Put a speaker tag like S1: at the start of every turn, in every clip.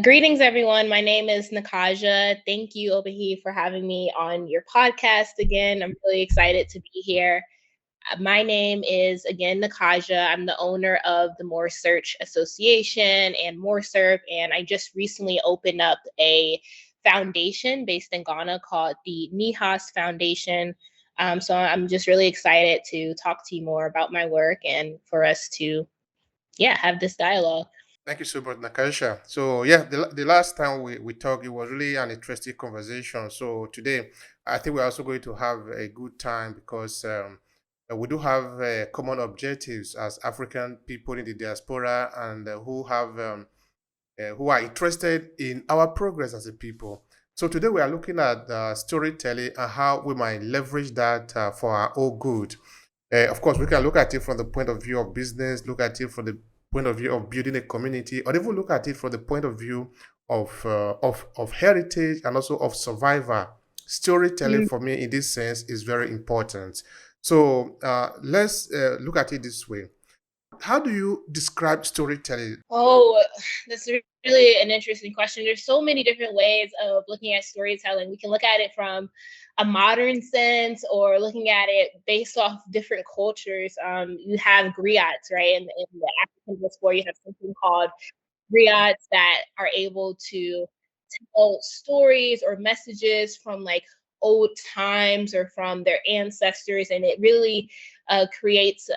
S1: Greetings, everyone. My name is Nakaja. Thank you, Obahi, for having me on your podcast again. I'm really excited to be here. My name is, again, Nakaja. I'm the owner of the More Search Association and More Serve, and I just recently opened up a foundation based in Ghana called the Nihas Foundation. So I'm just really excited to talk to you more about my work and for us to, yeah, have this dialogue.
S2: Thank you so much, Nakasha. So yeah, the last time we talked, it was really an interesting conversation. So today, I think we're also going to have a good time because we do have common objectives as African people in the diaspora and who are interested in our progress as a people. So today we are looking at storytelling and how we might leverage that for our own good. Of course, we can look at it from the point of view of business, look at it from the point of view of building a community, or even look at it from the point of view of heritage and also of survivor. Storytelling for me in this sense is very important. So let's look at it this way. How do you describe storytelling?
S1: Oh, that's really an interesting question. There's so many different ways of looking at storytelling. We can look at it from a modern sense or looking at it based off different cultures. You have griots, right? In the African diaspora, you have something called griots that are able to tell stories or messages from like old times or from their ancestors, and it really creates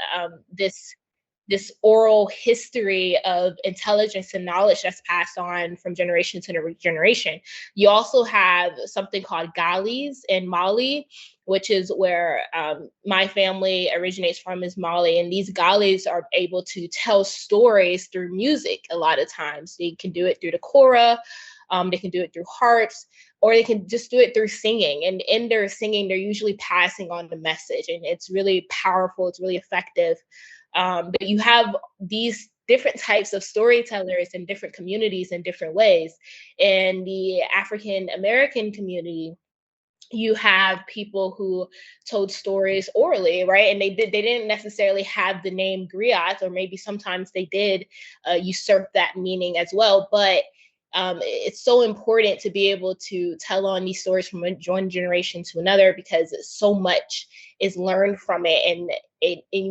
S1: this oral history of intelligence and knowledge that's passed on from generation to generation. You also have something called galis in Mali, which is where my family originates from, is Mali. And these galis are able to tell stories through music a lot of times. They can do it through the kora, they can do it through harps, or they can just do it through singing. And in their singing, they're usually passing on the message. And it's really powerful, it's really effective. But you have these different types of storytellers in different communities in different ways. In the African American community, you have people who told stories orally, right? And they didn't necessarily have the name griot, or maybe sometimes they did usurp that meaning as well. But it's so important to be able to tell on these stories from one generation to another, because so much is learned from it. And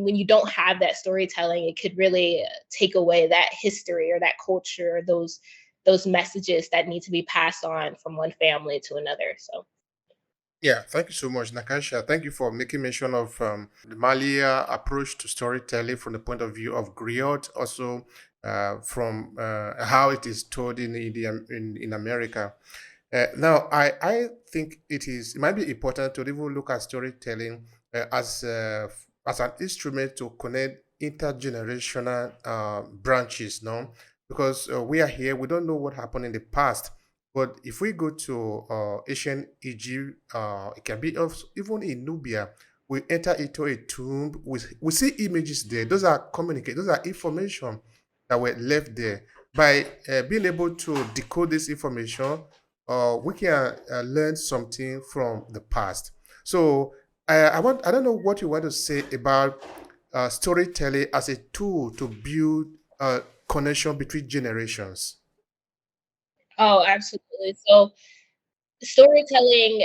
S1: when you don't have that storytelling, it could really take away that history or that culture, or those messages that need to be passed on from one family to another. So
S2: Yeah, thank you so much, Nakasha. Thank you for making mention of the Malia approach to storytelling from the point of view of griot, also from how it is told in America. Now, I think it might be important to even look at storytelling as an instrument to connect intergenerational branches, no? Because we are here, we don't know what happened in the past. But if we go to ancient Egypt, it can be even in Nubia, we enter into a tomb, we see images there. Those are those are information that were left there. By being able to decode this information, we can learn something from the past. So I don't know what you want to say about storytelling as a tool to build a connection between generations.
S1: oh, absolutely. So storytelling,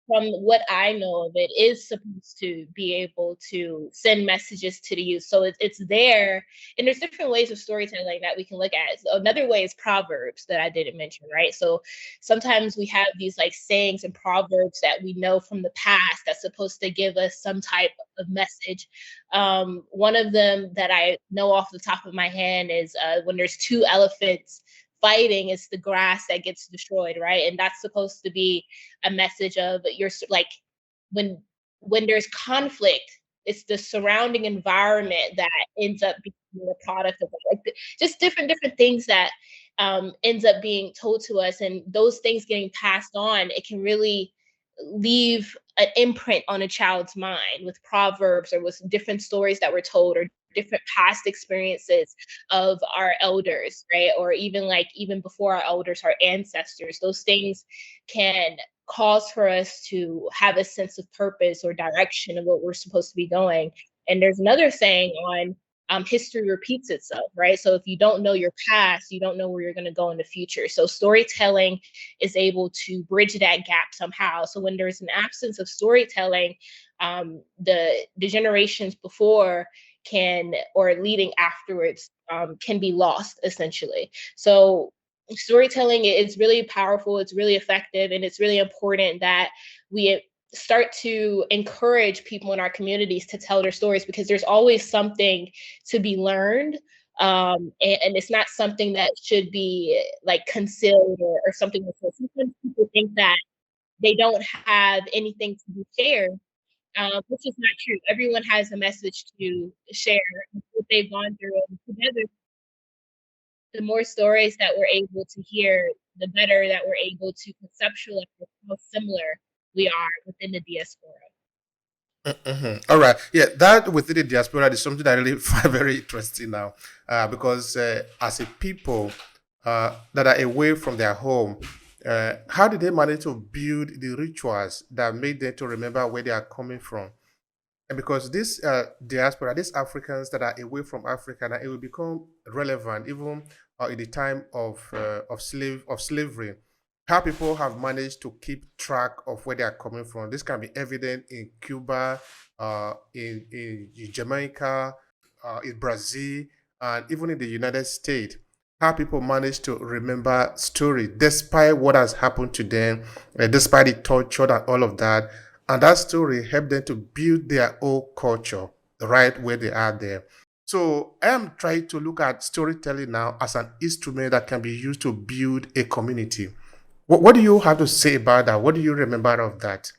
S1: from what I know of it, is supposed to be able to send messages to the youth. So it's there. And there's different ways of storytelling that we can look at. So another way is proverbs that I didn't mention, right? So sometimes we have these like sayings and proverbs that we know from the past that's supposed to give us some type of message. One of them that I know off the top of my hand is when there's two elephants fighting, it's the grass that gets destroyed, right? And that's supposed to be a message of your like when there's conflict, it's the surrounding environment that ends up being the product of it. Like just different things that ends up being told to us, and those things getting passed on, it can really leave an imprint on a child's mind with proverbs or with different stories that were told, or different past experiences of our elders, right? Or even like even before our elders, our ancestors, those things can cause for us to have a sense of purpose or direction of what we're supposed to be doing. And there's another saying on history repeats itself, right? So if you don't know your past, you don't know where you're going to go in the future. So storytelling is able to bridge that gap somehow. So when there's an absence of storytelling, the generations before can, or leading afterwards, can be lost essentially. So storytelling is really powerful, it's really effective, and it's really important that we start to encourage people in our communities to tell their stories, because there's always something to be learned. And it's not something that should be like concealed, or something that's, sometimes people think that they don't have anything to be shared, which is not true. Everyone has a message to share, what they've gone through, and together, the more stories that we're able to hear, the better that we're able to conceptualize how similar we are within the diaspora.
S2: All right. Yeah, that within the diaspora is something I really find very interesting now, because as a people that are away from their home, how did they manage to build the rituals that made them to remember where they are coming from? And because this diaspora, these Africans that are away from Africa, now it will become relevant even in the time of slavery. How people have managed to keep track of where they are coming from. This can be evident in Cuba, in Jamaica, in Brazil, and even in the United States. How people manage to remember story despite what has happened to them, despite the torture and all of that, and that story helped them to build their own culture right where they are there. So I am trying to look at storytelling now as an instrument that can be used to build a community. What do you have to say about that? What do you remember of that?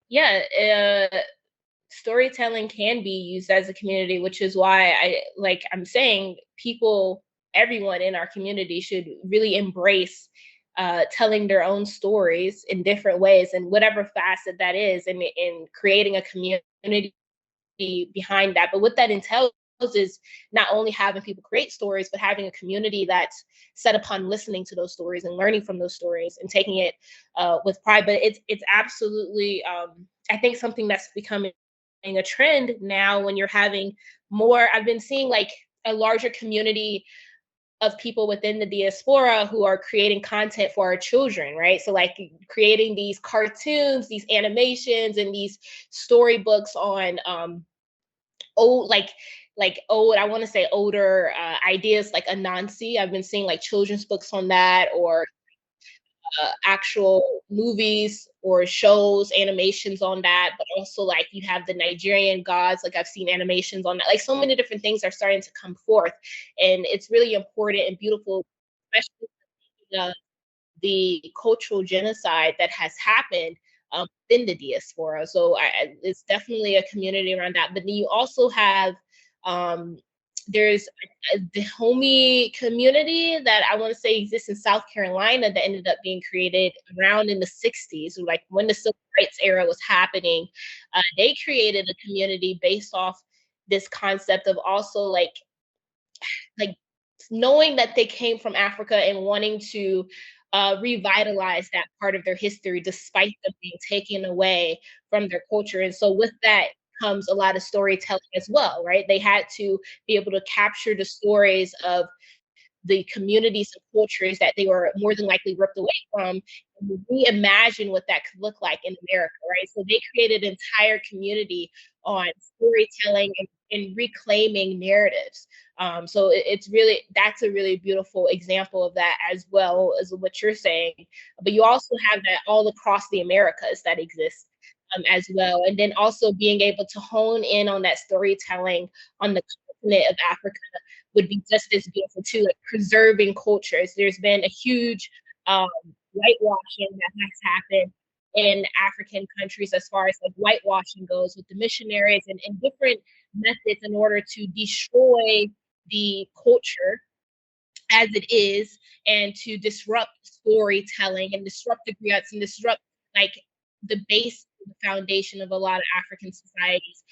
S1: Yeah, storytelling can be used as a community, which is why I'm saying people, everyone in our community should really embrace telling their own stories in different ways, and whatever facet that is, and in creating a community behind that. But what that entails is not only having people create stories, but having a community that's set upon listening to those stories and learning from those stories and taking it with pride. But it's absolutely, I think, something that's becoming a trend now, when you're having more. I've been seeing like a larger community of people within the diaspora who are creating content for our children, right? So like creating these cartoons, these animations, and these storybooks on old, old, I want to say older ideas, like Anansi. I've been seeing like children's books on that, or actual movies or shows, animations on that. But also, like, you have the Nigerian gods, like I've seen animations on that. Like, so many different things are starting to come forth, and it's really important and beautiful, especially the cultural genocide that has happened in the diaspora. So it's definitely a community around that. But then you also have, um, there's the homie community that I want to say exists in South Carolina, that ended up being created around in the 60s, like when the civil rights era was happening. They created a community based off this concept of also like knowing that they came from Africa and wanting to revitalize that part of their history, despite them being taken away from their culture. And so with that comes a lot of storytelling as well, right? They had to be able to capture the stories of the communities and cultures that they were more than likely ripped away from, and reimagine what that could look like in America, right? So they created an entire community on storytelling and reclaiming narratives. So it's really, that's a really beautiful example of that, as well as what you're saying. But you also have that all across the Americas that exists as well. And then also being able to hone in on that storytelling on the continent of Africa would be just as beautiful too, like preserving cultures. There's been a huge um, whitewashing that has happened in African countries, as far as like whitewashing goes, with the missionaries and different methods in order to destroy the culture as it is, and to disrupt storytelling and disrupt the griots and disrupt like the base, the foundation of a lot of African societies.